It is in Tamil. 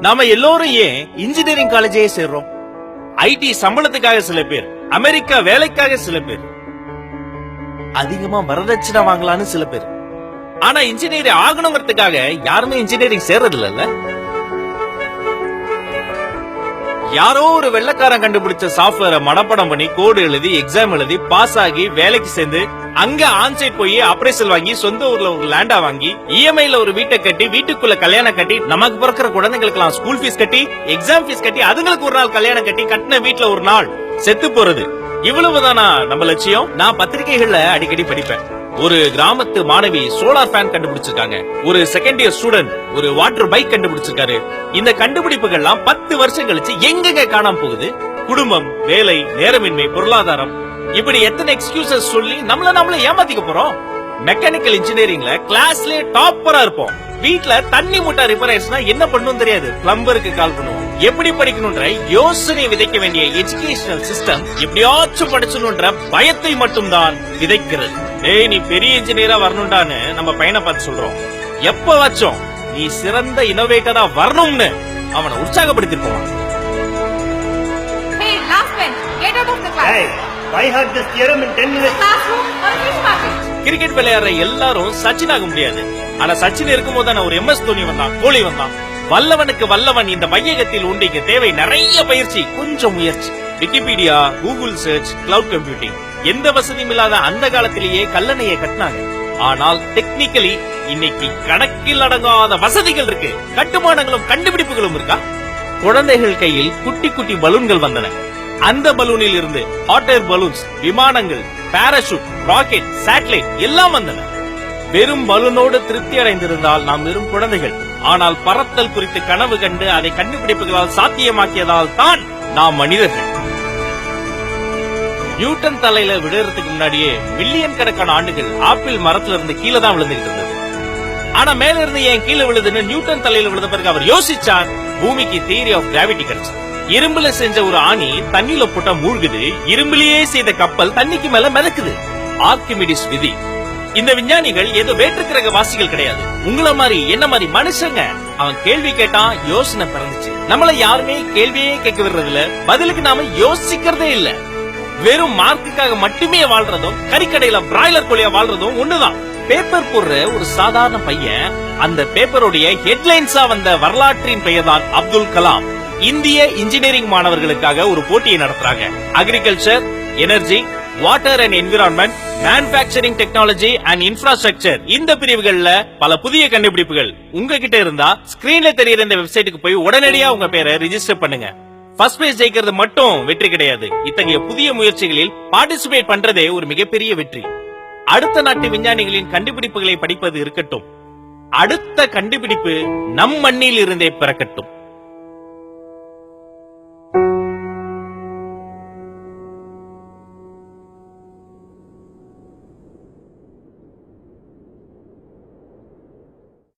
நாம எல்லோரும் ஏன் இன்ஜினியரிங் காலேஜே சேர்றோம்? ஐடி சம்பளத்துக்காக சில பேர், அமெரிக்கா வேலைக்காக சில பேர், அதிகமா வரதட்சணை வாங்கலான்னு சில பேர். ஆனா இன்ஜினியரிங் ஆகணுங்கிறதுக்காக யாருமே இன்ஜினியரிங் சேர்றது இல்ல. யாரோ ஒரு வெள்ளக்காரன் கண்டுபிடிச்ச சாஃப்ட்வேரை மனப்பாடம் பண்ணி கோடு எழுதி எக்ஸாம் எழுதி பாஸ் ஆகி வேலைக்கு சேர்ந்து அங்க ஆன்சைட் போய் அப்ரைசல் வாங்கி சொந்த ஊர்ல ஒரு லேண்டா வாங்கி இஎம்ஐல ஒரு வீட்டை கட்டி வீட்டுக்குள்ள கல்யாணம் கட்டி நமக்கு பிறக்கிற குழந்தைங்களுக்கு ஸ்கூல் ஃபீஸ் கட்டி எக்ஸாம் ஃபீஸ் கட்டி அதுங்களுக்கு ஒரு நாள் கல்யாணம் கட்டி கட்டின வீட்டுல ஒரு நாள் செத்து போறது. இவ்வளவுதானா நம்ம லட்சியம்? நான் பத்திரிகைகள்ல அடிக்கடி படிப்பேன். ஒரு கிராமத்து மாணவி சோலார் ஃபேன் கண்டுபிடிச்சிருக்காங்க. ஒரு செகண்ட் இயர் ஸ்டூடெண்ட் ஒரு வாட்டர் பைக் கண்டுபிடிச்சிருக்காரு. இந்த கண்டுபிடிப்புகள்லாம் 10 வருஷம் கழிச்சு எங்க காணாம போகுது? குடும்பம், வேலை, நேரமின்மை, பொருளாதாரம், இப்படி எத்தனை எக்ஸ்கியூசஸ் சொல்லி நம்மள ஏமாத்திக்க போறோம்? மெக்கானிக்கல் இன்ஜினியரிங்ல கிளாஸ்ல டாப்பரா இருப்போம். வீட்ல தண்ணி மூட்டை ரிப்பேர் ஆயிடுச்சுன்னா என்ன பண்ணணும் தெரியாது, பிளம்பருக்கு கால் பண்ணுவோம். எப்படி படிக்கணும்ன்ற யோசனை விதைக்க வேண்டிய எஜுகேஷனல் சிஸ்டம் எப்படியாச்சும் படிச்சணும்ன்ற பயத்தை மட்டும் தான் விதைக்கிறது. ஏய், நீ பெரிய இன்ஜினியரா வரணும்டான்னு நம்ம பையனை பார்த்து சொல்றோம். எப்ப வச்சோம் நீ சிறந்த இனோவேட்டரா வரணும்னு அவனை உற்சாகப்படுத்திருப்போம். கிரிக்கெட் விளையாடுற எல்லாரும் சச்சின் ஆக முடியாது. ஆனா சச்சின் இருக்கும் போது ஒரு MS தோனி வந்தான், கோலி வந்தான். வல்லவனுக்கு வல்லவன் இந்த வையகத்தில் உண்டு. இங்க தேவை நிறைய பயிற்சி, கொஞ்சம் முயற்சி. Wikipedia, Google search, cloud computing, எந்த வசதியும் இல்லாத அந்த காலத்திலேயே கல்லணையை கட்டினாங்க. ஆனால் டெக்னிக்கலி இன்னைக்கு கணக்கில் அடங்காத வசதிகள் இருக்கு. கட்டுமானங்களும் கண்டுபிடிப்புகளும் இருக்கா? குழந்தைகள் கையில் குட்டி குட்டி பலூன்கள் வந்தன. அந்த பலூனில் இருந்து ஹாட் ஏர் பலூன்ஸ், விமானங்கள், பாராசூட், ராக்கெட், சேட்டலைட் எல்லாம் வந்தன. வெறும் பலூனோடு திருப்தி அடைந்திருந்தால் நாம் வெறும் குழந்தைகள். ஆனால் பறத்தல் குறித்து கனவு கண்டு அதை கண்டுபிடிப்புகளால் சாத்தியமாக்கியதால் தான் நாம் மனிதர்கள். நியூட்டன் தலையில விழுறதுக்கு முன்னாடியே மில்லியன் கணக்கான ஆண்டுகள் ஆப்பிள் மரத்துல இருந்து கீழே தான் விழுந்துட்டு இருந்தது. ஆனா மேல இருந்து ஏன் கீழே விழுதுன்னு நியூட்டன் தலையில விழுந்த பிறகு அவர் யோசிச்சார். பூமிக்கு தியரி ஆஃப் கிராவிட்டி கிடைச்சு. இரும்புல செஞ்ச ஒரு ஆணி தண்ணியில போட்டா மூழ்குது. இரும்புலயே செய்த கப்பல் தண்ணிக்கு மேல மிதக்குது. ஆர்க்கிமிடிஸ் விதி. இந்த விஞ்ஞானிகள் ஏதோ வேற்றுக்கிரக வாசிகள் கிடையாது. உங்கள மாதிரி என்ன மாதிரி மனுஷங்க. அவன் கேள்வி கேட்டான், யோசனை பிறந்துச்சு. நம்மள யாருமே கேள்வியே கேட்க விடுறது இல்ல, பதிலுக்கு நாம யோசிக்கிறதே இல்ல. வெறும் மார்க்குக்காக மட்டுமே வாழ்றதும் கறிக்கடையில பிராய்லர் கோழியா வாழ்றதும் ஒண்ணுதான். பேப்பர் போடுற ஒரு சாதாரண பையன், அந்த பேப்பருடைய ஹெட்லைன்ஸா வந்த வரலாற்றின் பெயர் தான் அப்துல் கலாம். இந்திய இன்ஜினியரிங் மாணவர்களுக்காக ஒரு போட்டியை நடத்துறாங்க. Agriculture, energy, water and environment, manufacturing technology and infrastructure, இந்த பிரிவுகள்ல பல புதிய கண்டுபிடிப்புகள் உங்ககிட்ட இருந்தா ஸ்கிரீன்ல தெரியுற இந்த வெப்சைட்டுக்கு போய் உடனடியா உங்க பேரை ரிஜிஸ்டர் பண்ணுங்க. ஃபர்ஸ்ட் பிரைஸ் ஜெயிக்கிறது மட்டும் வெற்றி கிடையாது. இத்தகைய புதிய முயற்சிகளில் பார்ட்டிசிபேட் பண்றதே ஒரு மிகப்பெரிய வெற்றி. அடுத்த நாட்டு விஞ்ஞானிகளின் கண்டுபிடிப்புகளை படிப்பது இருக்கட்டும், அடுத்த கண்டுபிடிப்பு நம் மண்ணில் இருந்தே பிறக்கட்டும்.